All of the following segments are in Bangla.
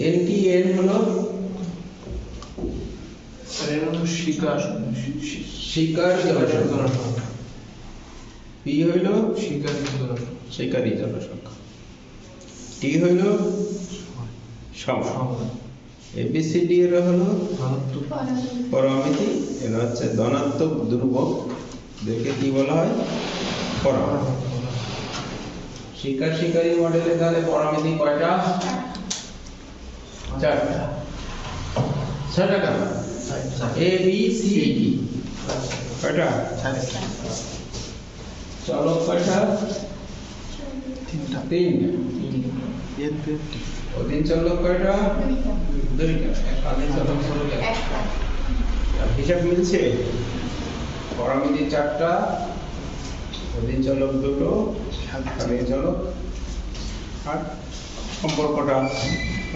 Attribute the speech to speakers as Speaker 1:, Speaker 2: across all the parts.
Speaker 1: এন কি? এন হলো
Speaker 2: শিকার
Speaker 1: শিকার জনসংখ্যা, পি হইল শিকারী জনসংখ্যা, টি হইল সময়, এবিসিডি এর হলো পরামিতি, এর হচ্ছে ধনাত্মক ধ্রুবক, দেখে কি বলা হয়? পরামিতি। শিকার শিকারী মডেলে তাহলে পরামিতি কয়টা? 4টা। 6টা কেন? এ বি সি ডি কয়টা? চলক কয়টা? 3টা। অধীন চলক কয়টা? 2টা। অধীন চলক হলো একটা। হিসাব মিলছে? পরামিতি 4টা, অধীন চলক 2টো, অধীন চলক 8। সম্পর্কটা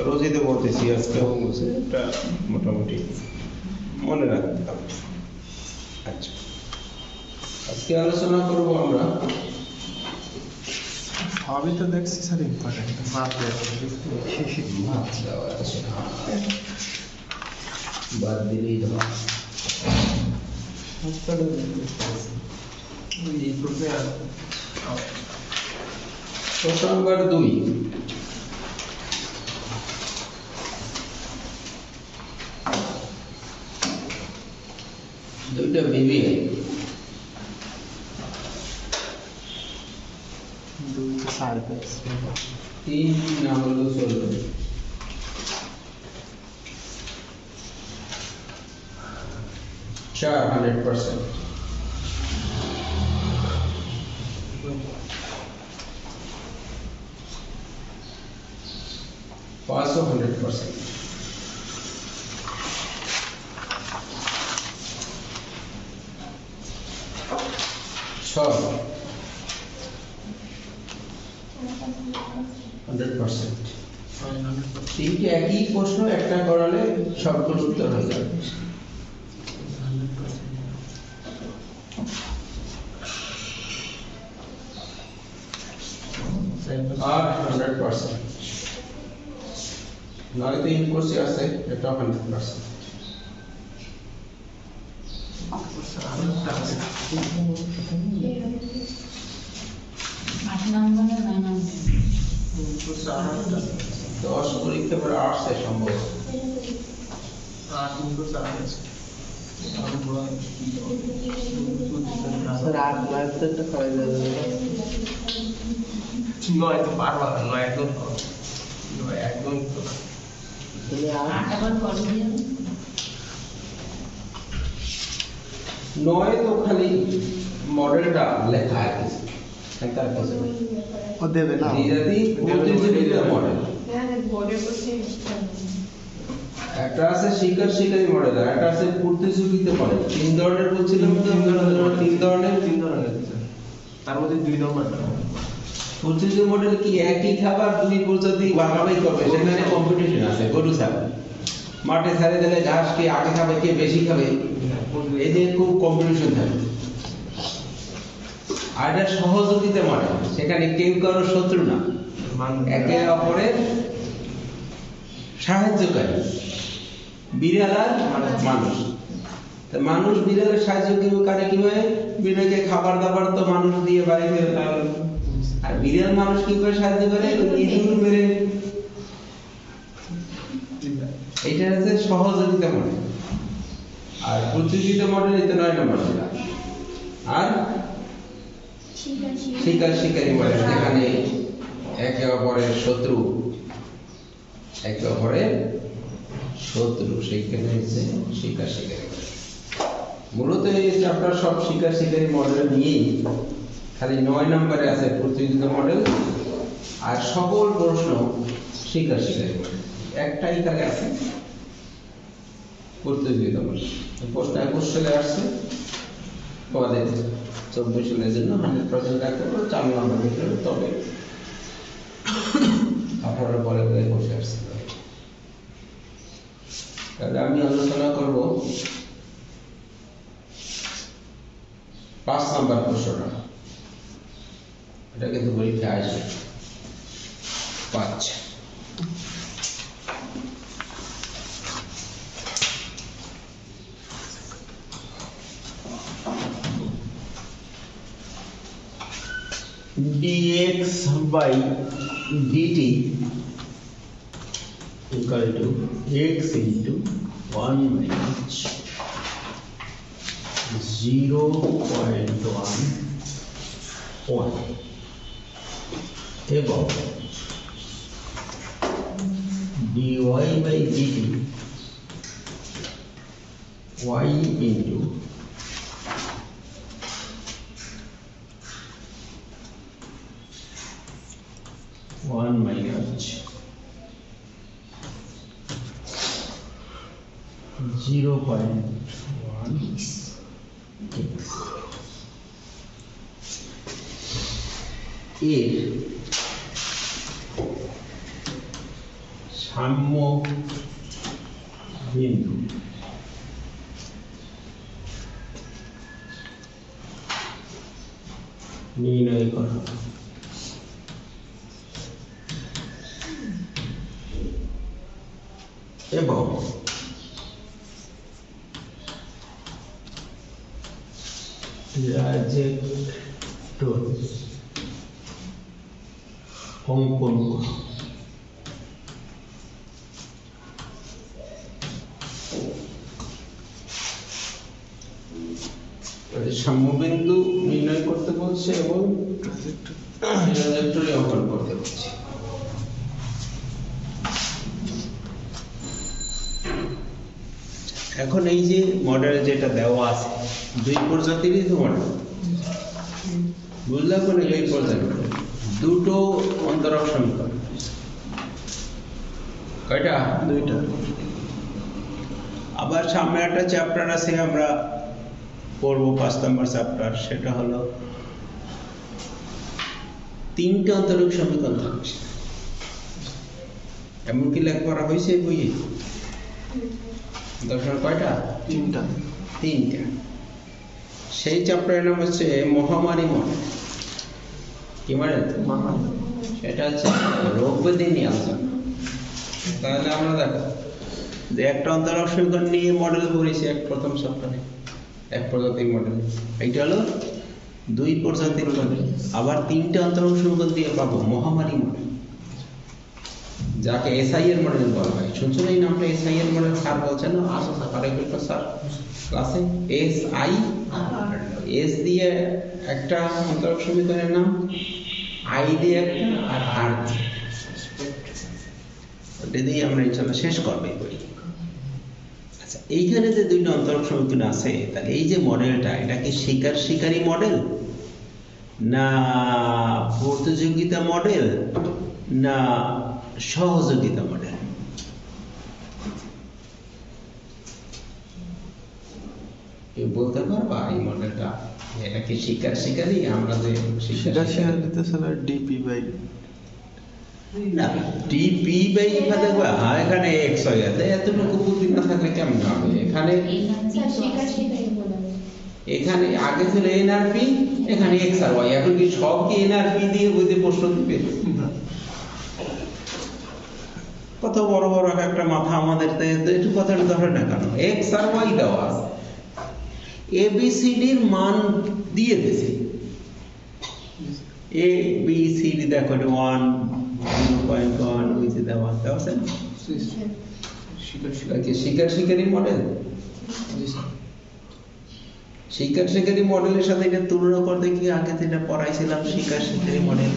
Speaker 1: রোজিতে বলতেছি, আজকেও বলছে, এটা মোটামুটি মনে রাখতে হবে। আচ্ছা, আজকে আলোচনা করব আমরা,
Speaker 2: সবই তো দেখছি স্যার ইম্পর্টেন্ট, মাপ
Speaker 1: দেওয়া আছে, বাদ দিলেই দেওয়া প্রশ্ন নাম্বার 2। দুইটা বিবিআই,
Speaker 2: দুইটা সার্ভিস,
Speaker 1: 3 না হলো 16, 4 100%, 5 100%, 6 100%। তিনটে একই প্রশ্ন, একটা করালে সবগুলো উত্তর হয়ে যাবে। আর 100%, নয়তো ইনকোর্সে আছে, এটা 100%। দশ পরীক্ষা পরে আসছে সম্ভব।
Speaker 2: নয় তো পারবা না, নয় একদম একদম
Speaker 1: 9 তো খালি মডেলটা লেখা আছে, তার কাছে
Speaker 2: ও দেবে না,
Speaker 1: দ্বিজাতি প্রতিযোগিতা মডেল। একটা আছে শিকার শিকারী মডেল, আর একটা আছে প্রতিযোগিতা মডেল। 3 ধরনের বলছিলাম তো, 3 ধরনের,
Speaker 2: তার মধ্যে 2 নম্বর
Speaker 1: প্রতিযোগিতা মডেল কি একই খাবার 2 প্রজাতি ভাগাভাগি করবে, সেখানে কম্পিটিশন আছে। গরু ছাগল মাঠে ছেড়ে দিলে ঘাস কে আগে খাবে, কে বেশি খাবে, এই যে খুব কম্পিটিশন থাকে। আর এটা সহযোগিতা মডেল, সেখানে কেউ কারো শত্রু না, একে অপরের সাহায্যকারী। বিড়াল আর মানুষ, তা মানুষ বিড়ালের সাহায্য করে কিভাবে? বিড়ালকে খাবার দাবার তো মানুষ দিয়ে বাড়িতে, আর বিড়াল মানুষ কি করে সাহায্য করে? ইঁদুর মেরে। এটা হচ্ছে সহযোগিতা মডেল। আর প্রতিযোগিতা মডেল এটা 9 নম্বর। আর শিকার শিকারী মডেল, যেখানে একে অপরের শত্রু, একে অপরের শত্রু, সেইখানে হচ্ছে শিকার শিকারী মডেল। মূলত এই চ্যাপ্টার সব শিকার শিকারী মডেল নিয়েই, খালি 9 নম্বরে আছে প্রতিযোগিতা মডেল, আর সকল প্রশ্ন শিকার শিকারী মডেল। একটাই খালি আছে প্রতিযোগিতা মডেল। প্রশ্ন 21 সালে আসছে, পরে 24 সালের জন্য 100% রাখতে পারো, 4 নম্বর ভিতরে। তবে 18 পরে বসে আসছে। তাহলে আমি আলোচনা করব 5 নম্বর প্রশ্নটা। এটা কিন্তু পরীক্ষায় আসবে 5।
Speaker 3: dx by dt equal to x into 1 minus 0.11 এবং dy by dt y into 1 minus 0.1 x এর সাম্য বিন্দু নির্ণয় করা এবং ট্রাজেক্টরি অঙ্কন করা। সাম্যবিন্দু নির্ণয় করতে বলছে এবং ট্রাজেক্টরি অঙ্কন করতে বলছে। এখন এই যে মডেল যেটা দেওয়া আছে দুই প্রজাতিরই তো মডেল, বুঝলাম না? দুই প্রজাতির দুটো অন্তরক সমীকরণ, কয়টা? দুইটা। আবার সামনে একটা চ্যাপ্টার আছে, আমরা পড়বো 5 নম্বর চ্যাপ্টার, সেটা হলো তিনটে অন্তরক সমীকরণ থাকছে। এমনকি লেখ করা হয়েছে বইয়ে। দর্শন কয়টা? তিনটা। সেই চ্যাপ্টারের নাম হচ্ছে মহামারী মডেল। কি মডেল? সেটা হচ্ছে রোগ ব্যাধি নিয়ে আলোচনা। তাহলে আমরা দেখো যে একটা অন্তরক সমীকরণ নিয়ে মডেল করেছি প্রথম সপ্তাহে, এক প্রজাতির মডেল। এইটা হলো দুই প্রজাতির মডেল। আবার তিনটে অন্তরক সমীকরণ দিয়ে পাবো মহামারী মডেল, যাকে এসআই এর মডেল বলা হয়। শুনছো এই নামটা? এসআই এর মডেল স্যার বলছেন না? আসো স্যার, আরেকটা স্যার ক্লাসে এসআই, এস দিয়ে একটা অন্তরক সমীকরণের নাম, আই দিয়ে একটা, আর আর ওটা দিয়ে আমরা ইনশাআল্লাহ শেষ করবো এই বই। আচ্ছা, এইখানে যে দুইটা অন্তরক সমীকরণ আছে, তাহলে এই যে মডেলটা, এটা কি শিকারী মডেল, না প্রতিযোগিতা মডেল, না সহযোগিতা মডেল? কেউ বলতে পারবা এই মডেলটা এটা কি শিকারী? আমরা যে ডিপি বাই দেখবা এখানে এক্স হয়ে গেছে, এতটুকু বুদ্ধি না থাকলে কেমন হবে? এখানে আগে ছিল এনআরপি, এখানে এক্স আর ওয়াই। এখন কি সব কি এনআরপি দিয়ে বুঝে প্রশ্ন দিবে? কত বড় বড় একটা মাথা আমাদের, একটু কথাটা ধরে না কেন? এক্স আর ওয়াই দেওয়া আছে, এবিসিডির মান দিয়ে দিয়েছে। এ বি সি ডি দেখো 1 0.1 ওইতে দেওয়া আছে না? শিকারী মডেল। শিকারী মডেলের সাথে এটা তুলনা করতে কি আগে যেটা পড়াইছিলাম শিকারী model,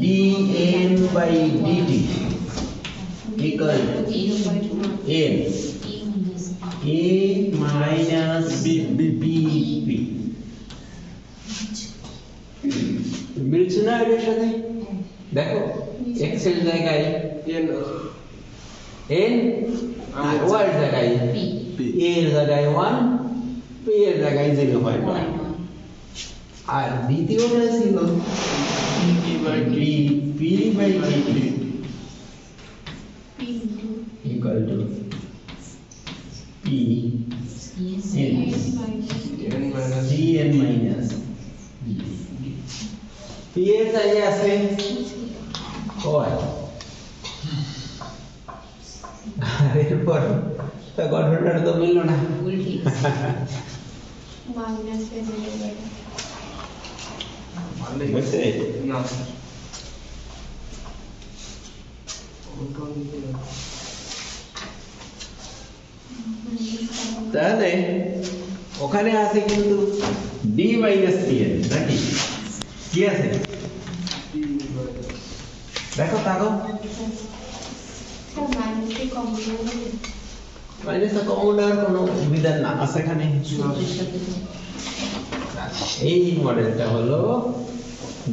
Speaker 3: dn by dt equal to n a minus b মিলছে না এর সাথে? দেখো x এর জায়গায় n আর y এর জায়গায় p, a এর জায়গায় 1, p এর জায়গায় 0.1, আর দ্বিতীয়টা ছিল p by dt equal to p n minus p এর জায়গায় আছে y, আর এরপর তা গঠনটা তো মিলল না। বুঝছে?
Speaker 2: না স্যার
Speaker 3: তাহলে ওখানে আছে কিন্তু d মাইনাস pn নাকি কি আছে দেখো তাকো মাইনাস কমন আর কোনো বিধান না আছে এখানে এই মডেলটা হলো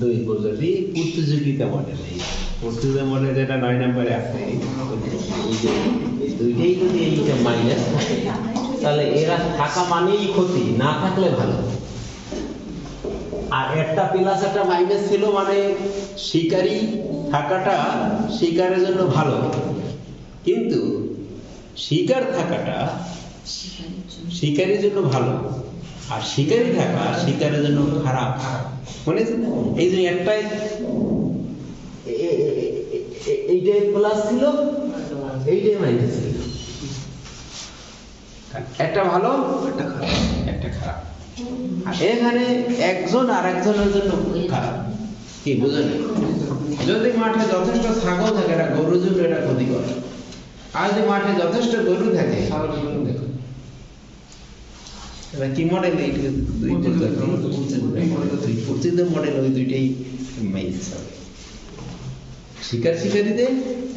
Speaker 3: দুই পদ্ধতি প্রতিযোগিতা মডেল এই প্রতিযোগিতা মডেল যেটা 9 নম্বরে আছে এই যে এই দুইটাই যদি এইটা মাইনাস থাকে তাহলে এরা থাকা মানেই ক্ষতি না থাকলে ভালো আর একটা প্লাস একটা মাইনাস ছিল মানে শিকারী থাকাটা শিকারের জন্য ভালো কিন্তু শিকার থাকাটা শিকারীর জন্য ভালো আর শিকারী থাকা শিকারের জন্য খারাপ মানে এই যে একটাই এইটাই প্লাস ছিল এইটাই মাইনাস ছিল একটা ভালো একটা খারাপ আর এখানে একজন আর একজনের জন্য খারাপ কি বুঝলেন যদি মাঠে যথেষ্ট ছাগল থাকে এটা গরুর জন্য এটা ক্ষতিকর আর যদি মাঠে যথেষ্ট গরু থাকে এটা কি মডেল এইটা দুই প্রতিটা মডেল ওই দুইটাই মাইনাস হবে শিকার শিকারীদের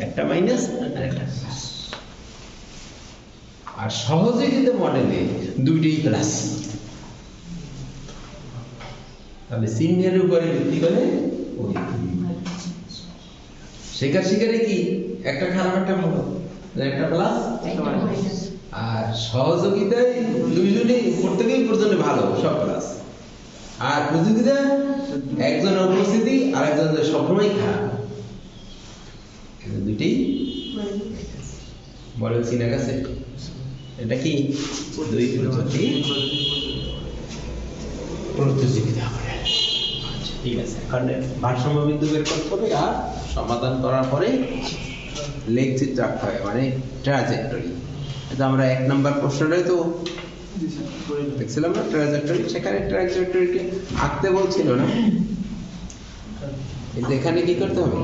Speaker 3: একটা মাইনাস আর একটা প্লাস আর সহযোগিতা মডেলে দুইটাই প্লাস তাহলে চিহ্নের উপরে ভিত্তি করে ওই শিকার শিকারে কি একটা খারাপ একটা ভালো একটা প্লাস আর সহযোগিতায় দুইজনেই প্রত্যেকেই প্রয়োজনে ভালো সব প্লাস আর প্রতিযোগিতা একজনের উপস্থিতি আর একজনের সবসময় খারাপ দুইটাই মডেল চিনা গেছে এটা কি দুই পদ্ধতি প্রতিযোগিতা মডেল আচ্ছা ঠিক আছে এখন ভারসাম্য বিন্দু বের করতে হবে আর সমাধান করার পরে লেখচিত্র আঁকতে হবে মানে ট্রাজেক্টরি এটা আমরা 1 নাম্বার প্রশ্নটাই তো দেখছিলাম না ট্রাজেক্টরি সেখানে ট্রাজেক্টরিকে আঁকতে বলছিল না কিন্তু এখানে কি করতে হবে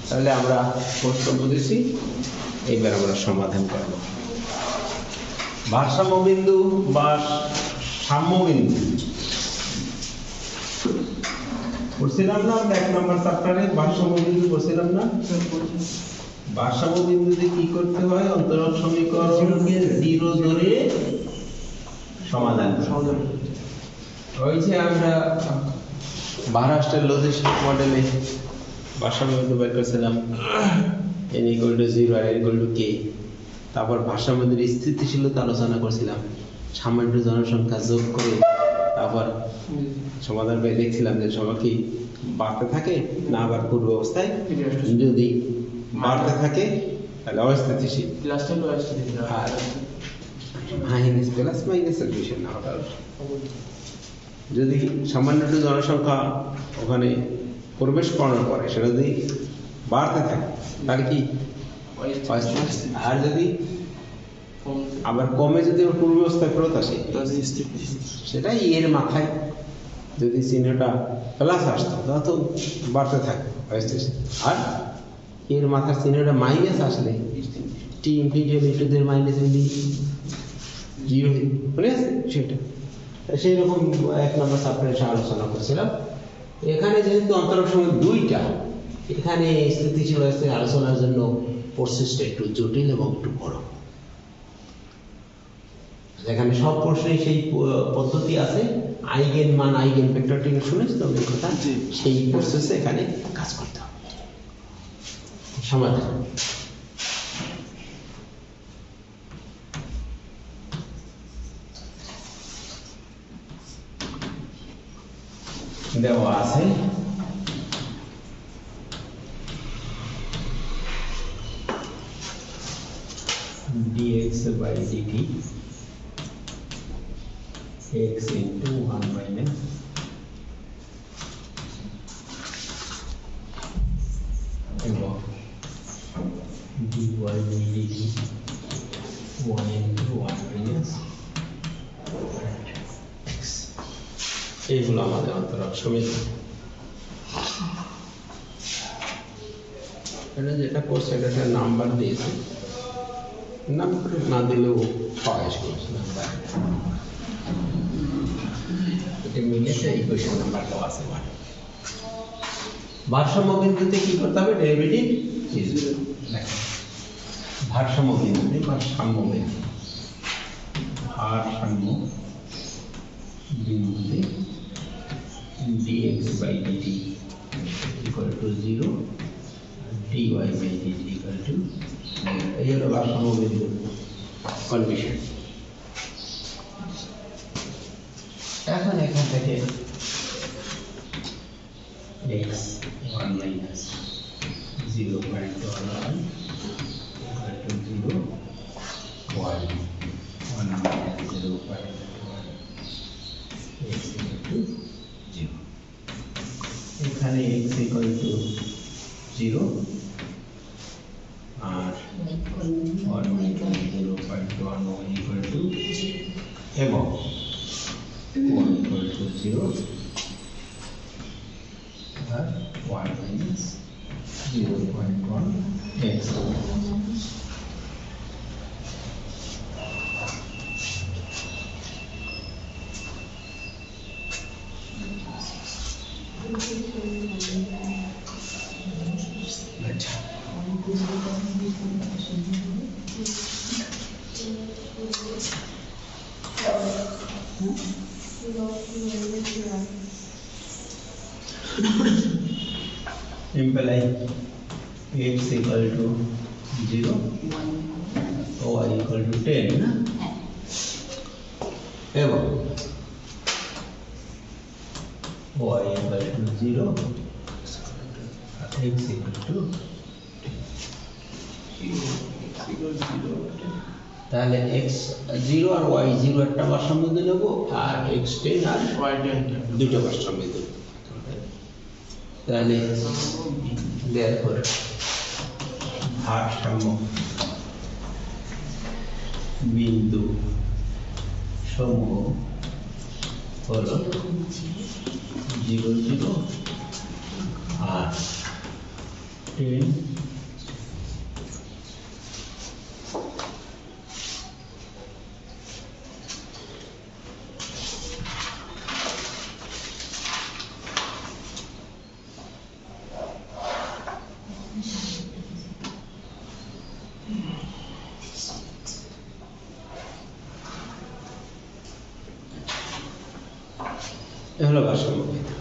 Speaker 3: তাহলে আমরা প্রশ্ন বুঝেছি এইবার আমরা সমাধান করব ভারসাম্য বিন্দু বা সাম্য বিন্দু পড়ছিলাম না আমরা 1 নম্বর চ্যাপ্টারে ভারসাম্য বিন্দু পড়ছিলাম না ভারসাম্য বিন্দুতে কি করতে হয় অন্তরক সমীকরণকে 0 ধরে সমাধান ওই যে আমরা মহারাষ্ট্রের লজিস্টিক মডেলে ভারসাম্য বিন্দু বের করেছিলাম n = 0 আর n = k তারপর ভারসাম্য বিন্দুর স্থিতিশীলতা আলোচনা করেছিলাম সামান্য জনসংখ্যা যোগ করে তারপর সমাধান করে দেখছিলাম যে সময় কি বাড়তে থাকে না আবার পূর্ব অবস্থায় যদি বাড়তে থাকে তাহলে অস্থিতিশীল আর মাইনাস প্লাস মাইনাসের বিষয় না ওটা যদি সামান্য একটু জনসংখ্যা ওখানে প্রবেশ করানোর পরে সেটা যদি বাড়তে থাকে তাহলে কি আর যদি আবার কমে যদি পূর্ব অবস্থায় ফেরত আসে সেটাই এর মাথায় যদি চিহ্নটা প্লাস আসতো তাহলে তো বাড়তে থাকে আর এর মাথার চিহ্নটা মাইনাস আসলে t integral e to the minus ইন্টি 0 মনে আছে সেটা সেই রকম 1 নম্বর চ্যাপ্টারে আলোচনা করছিলাম এখানে যেহেতু অন্তরক সমীকরণ দুইটা এখানে স্থিতিশীল আছে আলোচনার জন্য প্রসেসটা একটু জটিল এবং একটু বড় এখানে সব প্রশ্নে সেই পদ্ধতি আছে আইগেন মান আইগেন ভেক্টর থেকে শুনেছ তো এই কথা সেই প্রসেসে এখানে কাজ করতে হবে সমাধান দেওয়া আছে dx by dt x into 1 minus এবং dy by dt 1 into 1 minus এইগুলো আমাদের অন্তরক সমিতি। এটা যেটা করছে এটা একটা নাম্বার দিয়েছে, নাম্বার না দিলেও হয় নাম্বার এটা মিলেছে। এই কোয়েশ্চেন নাম্বার দেওয়া আছে। ভারসাম্য বিন্দুতে কি করতে হবে? ডেরিভেটিভ ভারসাম্য বিন্দুতে dx by dt equal to 0, dy by dt equal to 0. এই হলো ভারসাম্য বিন্দু কন্ডিশন। এখন এখান থেকে x 1 minus 0.11 equal to 0, y 1 minus 0.1 x equal to 0. এখানে x equal to 0 R 1 minus 0.1 y equal to এবং y equal to 0 R 1 minus 0.1 x. আচ্ছা, imply x equal to 0, y equal to 10 না, এবং y equal to 0, x equal to 0. তাহলে x 0 আর y 0 একটা ভারসাম্য বিন্দু নেব, আর x 10 আর y 10 দুটো ভারসাম্য বিন্দু। তাহলে therefore ভারসাম্য বিন্দু সমূহ হলো 0 0 আর 10 হলো ভারসাম্য বিন্দু।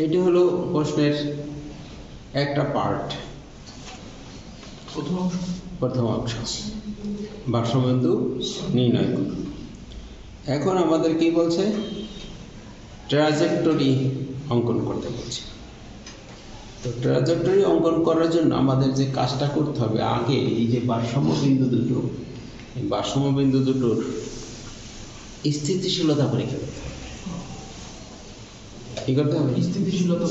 Speaker 3: এটি হলো প্রশ্নের একটা পার্ট, প্রথম অংশ, ভারসাম্য বিন্দু নির্ণয় করুন। এখন আমাদের কি বলছে? ট্র্যাজেক্টরি অঙ্কন করতে বলছে। তো ট্র্যাজেক্টরি অঙ্কন করার জন্য আমাদের যে কাজটা করতে হবে, আগে এই যে ভারসাম্য বিন্দু দুটো, এই ভারসাম্য বিন্দু দুটোর স্থিতিশীলতা পরীক্ষা করতে হবে। কি করতে হবে? স্থিতিশীলতা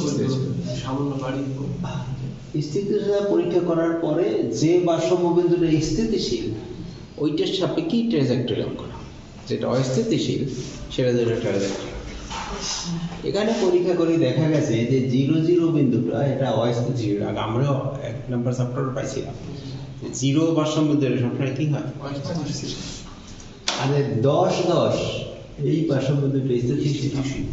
Speaker 3: পরীক্ষা করার পরে যে ভারসাম্য বিন্দুটা স্থিতিশীল ওইটার সাপেক্ষে ট্র্যাজেক্টরি অঙ্কন হবে, যেটা অস্থিতিশীল সেটা ধরে ট্র্যাজেক্টরি। এখানে পরীক্ষা করে দেখা গেছে যে 0 0 বিন্দুটা এটা অস্থিতিশীল। আগে আমরাও 1 নম্বর চ্যাপ্টারে পাইছিলাম 0 ভারসাম্য বিন্দু সবসময় কি হয়? আর 10 10 এই ভারসাম্য বিন্দুটা স্থিতিশীল।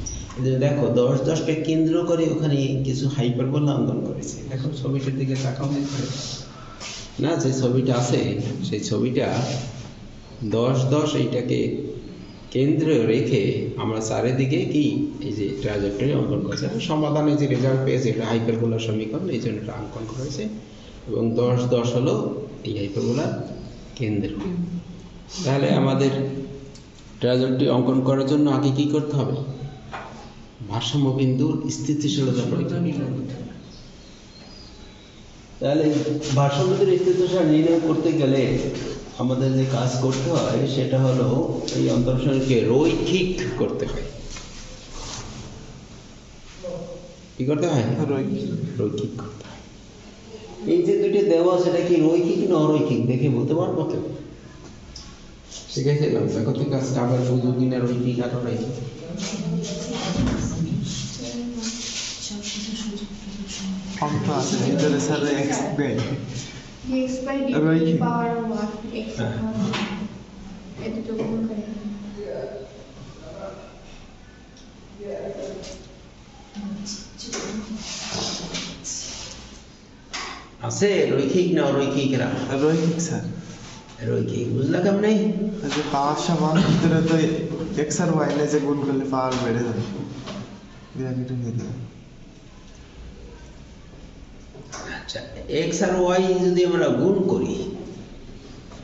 Speaker 3: দেখো 10 10কে কেন্দ্র করে ওখানে কিছু হাইপারবোলা অঙ্কন করেছে। দেখো ছবিটার দিকে তাকাও না, যে ছবিটা আছে সেই ছবিটা 10 10 এইটাকে কেন্দ্রে রেখে আমরা চারিদিকে কি এই যে ট্র্যাজেক্টরি অঙ্কন করেছে। সমাধানে যে রেজাল্ট পেয়েছে এটা হাইপারবোলার সমীকরণ, এই জন্য এটা অঙ্কন করেছে। এবং 10 10 হলো এই হাইপারবোলার কেন্দ্র। তাহলে আমাদের ট্র্যাজেক্টরি অঙ্কন করার জন্য আগে কি করতে হবে? ভারসাম্য বিন্দুর স্থিতিশীলতা পরীক্ষা নির্ণয় করতে হবে। তাহলে ভারসাম্য বিন্দুর স্থিতিশীলতা নির্ণয় করতে গেলে আমাদের যে কাজ করতে হয় সেটা হলো এই অন্তরসারকে রৈখিক করতে হয়। কি করতে হয়? রৈখিক করতে হয়। এই যে দুটো দেওয়া সেটা কি রৈখিক না অরৈখিক দেখে বলতে পারবো কেউ? শিখেছিলাম দেখো, ঠিক আছে, আবার বুঝো কিনা রৈখিক আর অরৈখিক।
Speaker 4: ফর্ম তো আছে ভিতরে sir X by
Speaker 5: x by
Speaker 4: Right.
Speaker 5: dt power 1 x এটা তো গুণ করে
Speaker 3: আছে রৈখিক না অরৈখিক এরা?
Speaker 4: রৈখিক স্যার
Speaker 3: রৈখিক বুঝলা কেমন নেই?
Speaker 4: এই যে পাওয়ার সমান ভিতরে তো এক্স আর ওয়াই যে গুণ করলে পাওয়ার বেড়ে যাবে ব্র্যাকেটে নিয়ে দেবে
Speaker 3: আচ্ছা এক্স আর ওয়াই যদি আমরা গুণ করি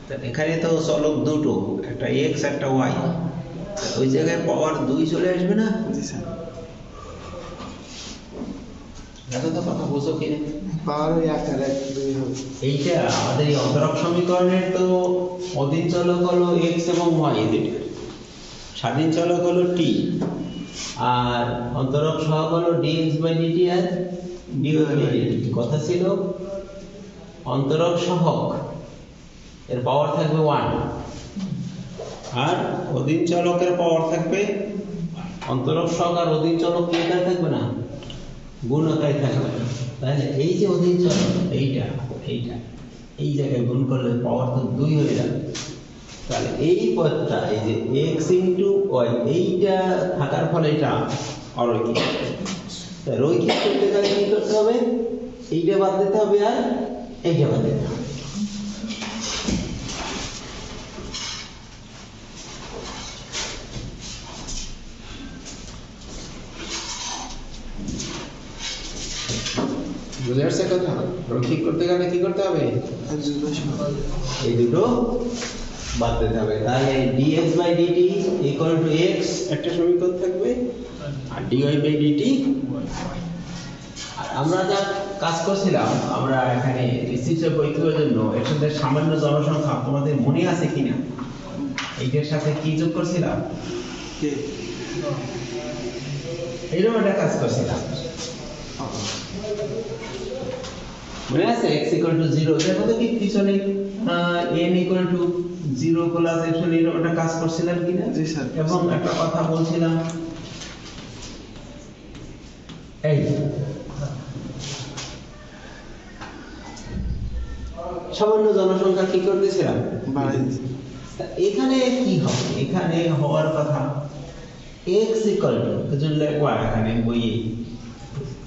Speaker 3: তাহলে এখানে তো চলক দুটো, একটা এক্স একটা ওয়াই, ওই জায়গায় পাওয়ার 2 চলে আসবে না?
Speaker 4: জি স্যার
Speaker 3: দেখো তো কথা বুঝো কিনা?
Speaker 4: পাওয়ার ওই এক আর এক দুই হবে
Speaker 3: এইটা আমাদের এই অন্তরক সমীকরণের তো অধীন চলক হলো এক্স এবং ওয়াই, দুটো স্বাধীন চলক হলো টি, আর অন্তরক সহগ হলো ডিএক্স বাই ডিটি আর ডিওয়াই বাই ডিটি। কথা ছিল অন্তরক সহগ এর পাওয়ার থাকবে 1 আর অধীন চলকের পাওয়ার থাকবে, অন্তরক সহগ আর অধীন চলক কি একাই থাকবে না, গুণ আকারে থাকবে। তাহলে এই যে অধীন চলক এইটা এইটা এই জায়গায় গুণ করলে পাওয়ার তো 2 হয়ে যাবে। তাহলে এই পদটা এই যে x ইনটু y এইটা থাকার ফলে এটা অরৈখিক। তাই রৈখিক করতে গেলে কি করতে হবে, এইটা বাদ দিতে হবে আর এইটা বাদ দিতে হবে। বুঝে আসছে কথা? রৈখিক করতে গেলে কি করতে হবে,
Speaker 4: আর দুটো সমান
Speaker 3: এই দুটো বাদ দিতে হবে। তাহলে dx by dt equal to x একটা সমীকরণ থাকবে আর dy বাই dt। আর আমরা যা কাজ করছিলাম, আমরা এখানে বিশিষ্ট পরীক্ষার জন্য এর সাথে সামান্য জনসংখ্যা তোমাদের মনে আছে কিনা, এইটার সাথে কি যোগ করছিলাম,
Speaker 4: কে
Speaker 3: এইরকম একটা কাজ করছিলাম মনে আছে? x equal to 0 দেখো তো কি পিছনে n equal to 0 plus epsilon এরকম একটা কাজ করছিলাম কিনা?
Speaker 4: জি স্যার।
Speaker 3: এবং একটা কথা বলছিলাম, এই সামান্য জনসংখ্যা কি করতেছিলাম,
Speaker 4: বাড়াই দিচ্ছি
Speaker 3: তা এখানে কি হবে, এখানে হওয়ার কথা x equal to কিছু লেখা এখানে বইয়ে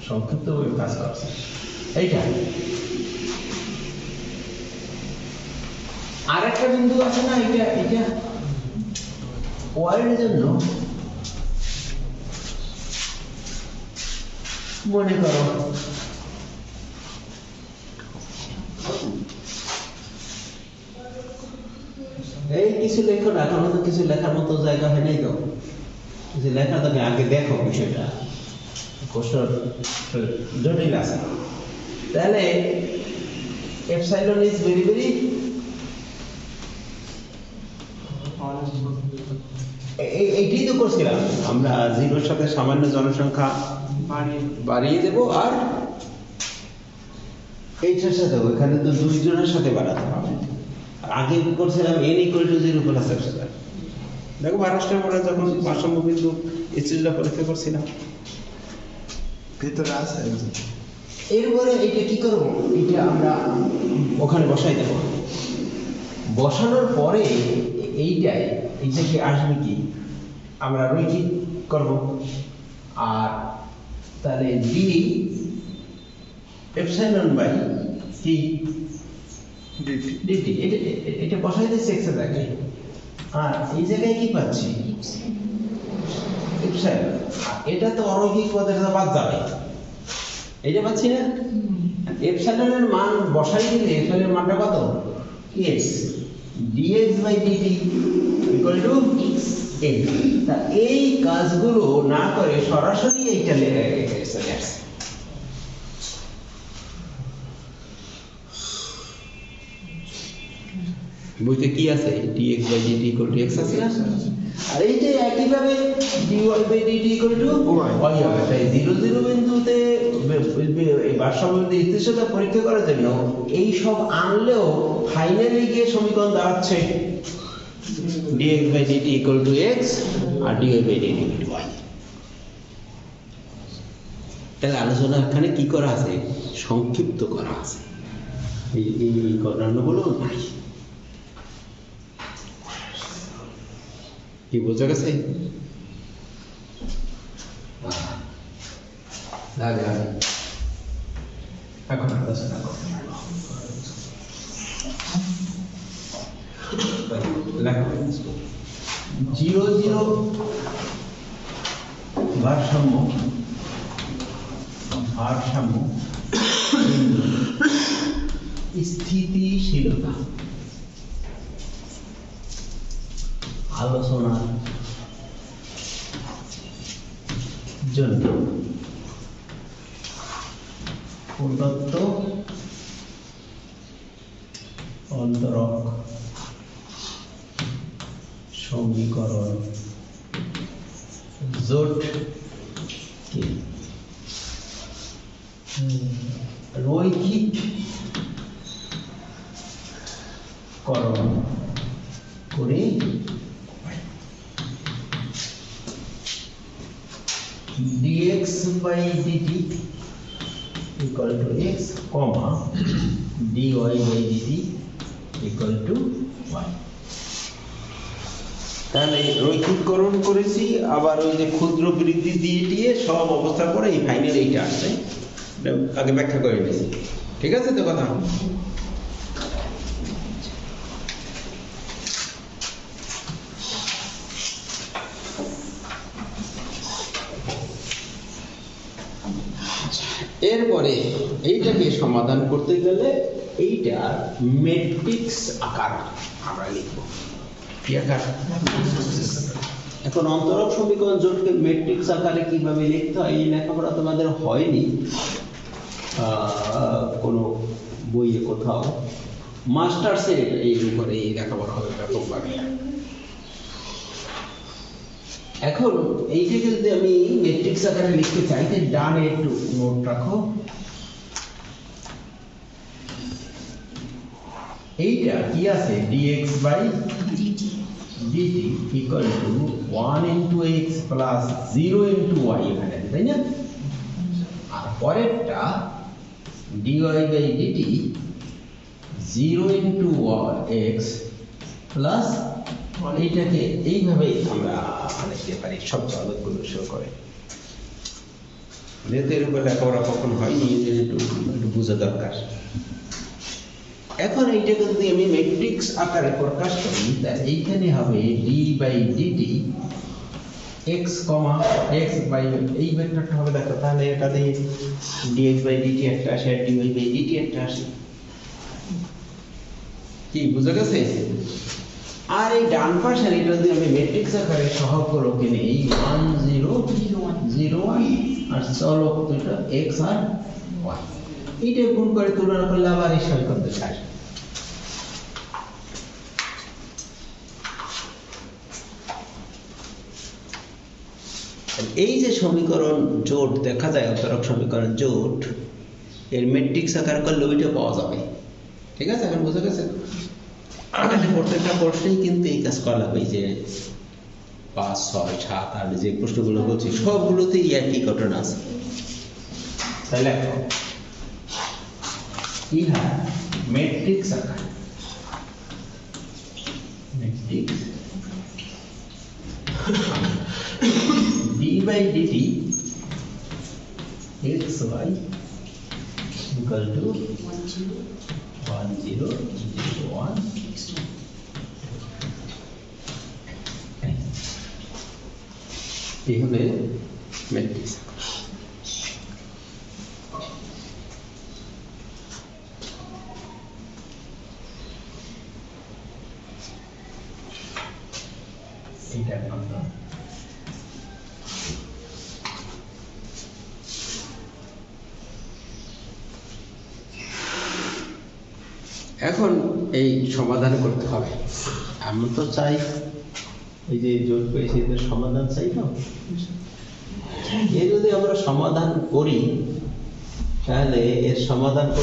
Speaker 3: সংক্ষিপ্ত কাজ করছে এইটা। আরেকটা বিন্দু আছে না, এটা এটা y এর জন্য মনে করো এই কিছু লেখো না, এখন তো কিছু লেখার মতো জায়গা হয় নাই তো, কিছু লেখা তুমি আগে দেখো, বিষয়টা প্রশ্ন জটিল আছে। তাহলে এপসাইলন ইজ ভেরি ভেরি, এইটাই তো করছিলাম আমরা, জিরোর সাথে সামান্য জনসংখ্যা বাড়িয়ে দেব আর এইটার সাথে ওইখানে তো 2 জনের সাথে বাড়াতে হবে। আগে কি করছিলাম n equal to 0 plus epsilon। দেখো মহারাষ্ট্রের পরে যখন ভারসাম্য বিন্দু ইচ্ছিলা পরীক্ষা করছিলাম,
Speaker 4: ভিতরে আছে একজন
Speaker 3: এরপরে এটা কি করব, এটা আমরা ওখানে বসাই দেব। বসানোর পরে এইটা কি আসবে কি, আমরা রৈখিক করব। আর তাহলে d epsilon বাই কি dt এটা বসাই দিচ্ছি x এর জায়গায়, আর এই জায়গায় কি পাচ্ছি epsilon। এটা তো অরৈখিক পদের বাদ যাবে, এইটা পাচ্ছি না। epsilon এর মান বসাই দিলে epsilon এর মানটা কত, x dx by dt equal to x। তা এই কাজগুলো না করে সরাসরি এইটা চলে আসছে। বইতে কি আছে, dx by dt equal to x আছে না, আর এইটা একইভাবে dy by dt equal to y হবে। তাই 0 0 বিন্দুতে এই ভারসাম্য বিন্দু স্থিতিশীলতা পরীক্ষা করার জন্য এই সব আনলেও ফাইনালি গিয়ে সমীকরণ দাঁড়াচ্ছে dx by dt equal to x R dy by dt equal to y। তাহলে আলোচনা এখানে কি করা আছে, সংক্ষিপ্ত করা আছে, এই করানোগুলো নাই। কি বোঝা গেছে? এখন আলোচনা করতে জিরো জিরো ভারসাম্য স্থিতিশীলতা আলোচনার জন্য প্রদত্ত অন্তরক সমীকরণ জোটকে রৈখিক করণ করে dx by dt equal to x, dy by dt equal to y। তাহলে রৈখিককরণ করেছি, আবার ওই যে ক্ষুদ্র বৃদ্ধি দিয়ে সব অবস্থা করে এই ফাইনাল এইটা আসছে, আগে ব্যাখ্যা করে নিয়েছি। ঠিক আছে তো কথা? এরপরে এইটাকে সমাধান করতে গেলে এইটা ম্যাট্রিক্স আকার আমরা লিখব। কি আকার? এখন অন্তরক সমীকরণ জোটকে ম্যাট্রিক্স আকারে কিভাবে লিখতে হয় এই লেখাপড়া তোমাদের হয়নি কোনো বইয়ে কোথাও। মাস্টার্সে এই উপরে এই লেখাপড়া হবে ব্যাপকভাবে। এখন এইটাকে যদি আমি ম্যাট্রিক্স আকারে লিখতে চাই, তাহলে ডানে একটু নোট রাখো। এইটা কি আছে, dx by dt equal to 1 into x plus 0 into y এখানে, তাই না? আর পরেরটা dy by dt 0 into x plus এইটাকে এইভাবে আমরা লিখতে পারি, সব চলকগুলো শো করে। যেহেতু এর উপর লেখাপড়া কখন হয়নি, একটু বোঝা দরকার। এখন এইটাকে যদি আমি ম্যাট্রিক্স আকারে প্রকাশ করি, তাহলে এইখানে হবে d by dt x, x by এই ভেক্টরটা হবে, দেখো তাহলে এটা দিয়ে dx by dt একটা আসে আর dy by dt একটা আসে। কি বুঝা গেছে? আর এই ডান পাশের এটা যদি আমি ম্যাট্রিক্স আকারে সহগগুলোকে নেই 1 0 0 1 আর চলক দুটো x আর y, এইটা গুণ করে তুলনা করলে আবার এই সমীকরণটা আসে। এই যে সমীকরণ জোট দেখা যায়, অন্তরক সমীকরণ জোট, এর ম্যাট্রিক্স আকার করলে ওইটা পাওয়া যাবে। ঠিক আছে? এখন বোঝা গেছে? এখানে প্রত্যেকটা প্রশ্নেই কিন্তু এই কাজ করা লাগবে, যে 5 6 7 8 যে প্রশ্নগুলো বলছি সবগুলোতেই একই ঘটনা আছে। তাহলে ইহা ম্যাট্রিক্স আকার, matrix d by dt x y equal to 1 0 1 এই হবে ম্যাট্রিক্স। এইটা আমরা এখন এই সমাধান করতে হবে। আমি তো চাই এই যে জোট পেয়েছি এদের সমাধান চাই না, এ যদি আমরা সমাধান করি তাহলে এর সমাধান